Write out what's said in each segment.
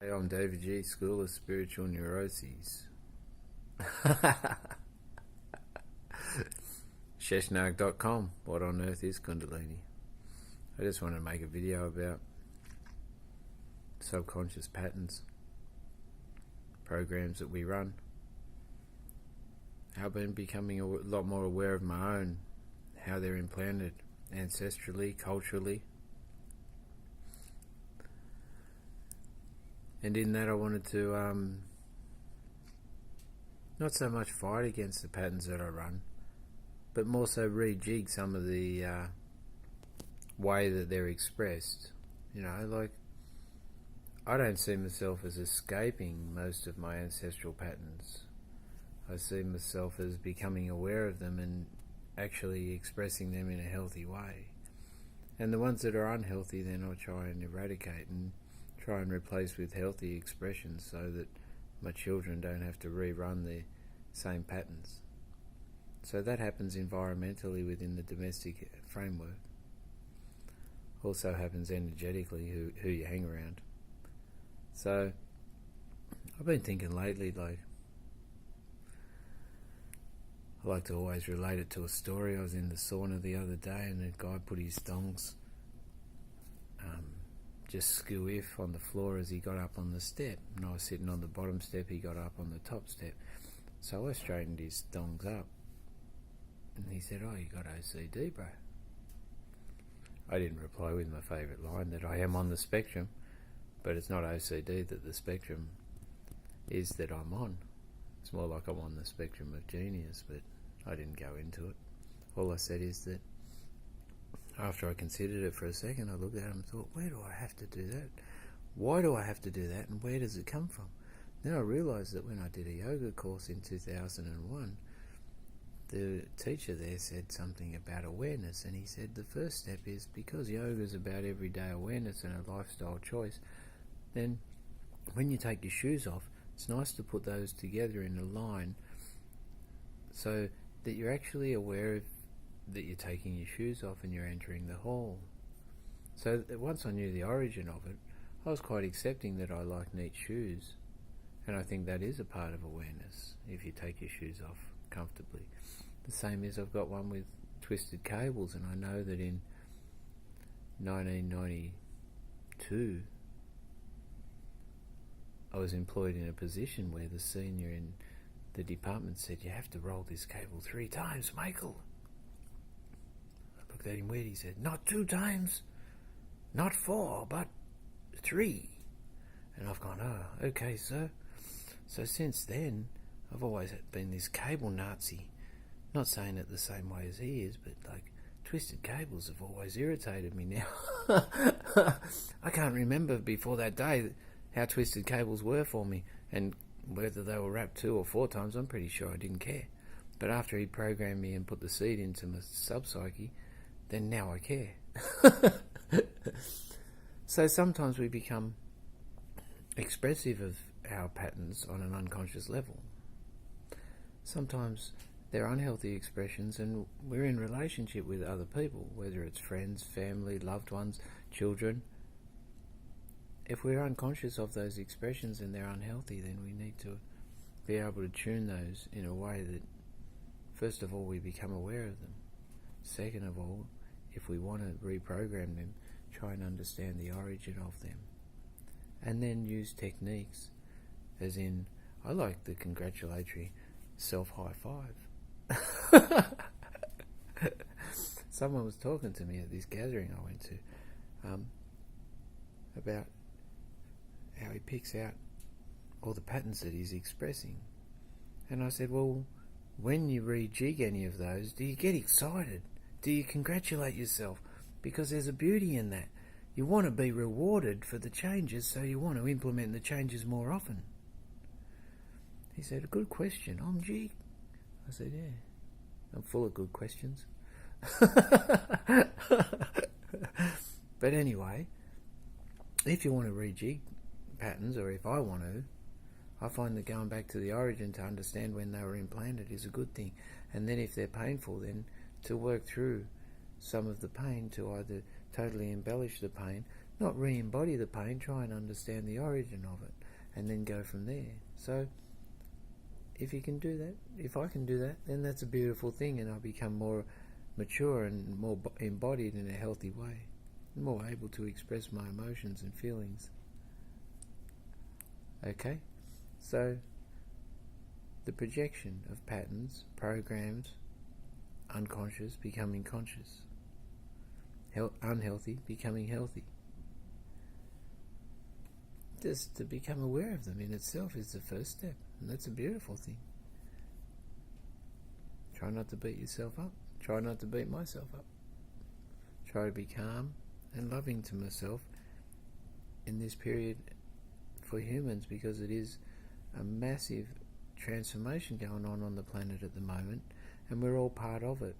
Hey, I'm omdevaji, School of Spiritual Neuroses. Sheshnag.com. What on earth is Kundalini? I just want to make a video about subconscious patterns, programs that we run. I've been becoming a lot more aware of my own, how they're implanted ancestrally, culturally. And in that I wanted to not so much fight against the patterns that I run, but more so rejig some of the way that they're expressed. Like, I don't see myself as escaping most of my ancestral patterns. I see myself as becoming aware of them and actually expressing them in a healthy way. And the ones that are unhealthy, then I'll try and eradicate and try and replace with healthy expressions so that my children don't have to rerun the same patterns. So that happens environmentally within the domestic framework. Also happens energetically, who you hang around. So I've been thinking lately, like, I like to always relate it to a story. I was in the sauna the other day and a guy put his thongs just skew if on the floor as he got up on the step, and I was sitting on the bottom step, he got up on the top step. So I straightened his thongs up and he said, "Oh, you got OCD, bro." I didn't reply with my favourite line that I am on the spectrum, but it's not OCD that the spectrum is that I'm on. It's more like I'm on the spectrum of genius, but I didn't go into it. All I said is that after I considered it for a second, I looked at him and thought, where do I have to do that? Why do I have to do that, and where does it come from? Then I realised that when I did a yoga course in 2001, the teacher there said something about awareness, and he said the first step is, because yoga is about everyday awareness and a lifestyle choice, then when you take your shoes off, it's nice to put those together in a line so that you're actually aware of that you're taking your shoes off and you're entering the hall. So once I knew the origin of it, I was quite accepting that I like neat shoes, and I think that is a part of awareness, if you take your shoes off comfortably. The same is, I've got one with twisted cables, and I know that in 1992 I was employed in a position where the senior in the department said, "You have to roll this cable 3 times, Michael." I looked at him weird. He said, "Not 2 times, not 4, but 3. And I've gone, "Oh, okay, sir." So since then, I've always been this cable Nazi. Not saying it the same way as he is, but like, twisted cables have always irritated me now. I can't remember before that day how twisted cables were for me, and whether they were wrapped 2 or 4 times, I'm pretty sure I didn't care. But after he programmed me and put the seed into my sub-psyche, then now I care. So sometimes we become expressive of our patterns on an unconscious level. Sometimes they're unhealthy expressions, and we're in relationship with other people, whether it's friends, family, loved ones, children. If we're unconscious of those expressions and they're unhealthy, then we need to be able to tune those in a way that, first of all, we become aware of them. Second of all, if we want to reprogram them, try and understand the origin of them. And then use techniques, as in, I like the congratulatory self-high five. Someone was talking to me at this gathering I went to about how he picks out all the patterns that he's expressing. And I said, well, when you rejig any of those, do you get excited? Do you congratulate yourself? Because there's a beauty in that. You want to be rewarded for the changes, so you want to implement the changes more often. He said, "A good question, Omji." I said, "Yeah, I'm full of good questions." But anyway, if you want to rejig patterns, or if I want to, I find that going back to the origin to understand when they were implanted is a good thing. And then if they're painful, then to work through some of the pain, to either totally embellish the pain Not re-embody the pain, try and understand the origin of it, and then go from there. So if you can do that, if I can do that, then that's a beautiful thing, and I become more mature and more embodied in a healthy way, more able to express my emotions and feelings. Okay, so the projection of patterns, programs, unconscious becoming conscious, unhealthy becoming healthy. Just to become aware of them in itself is the first step, and that's a beautiful thing. Try not to beat yourself up. Try not to beat myself up. Try to be calm and loving to myself in this period for humans, because it is a massive transformation going on the planet at the moment, and we're all part of it.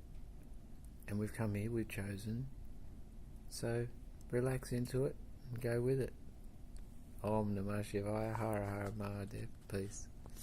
And we've come here, we've chosen. So relax into it and go with it. Om Namah Shivaya, Hara Hara Mahadev. Peace.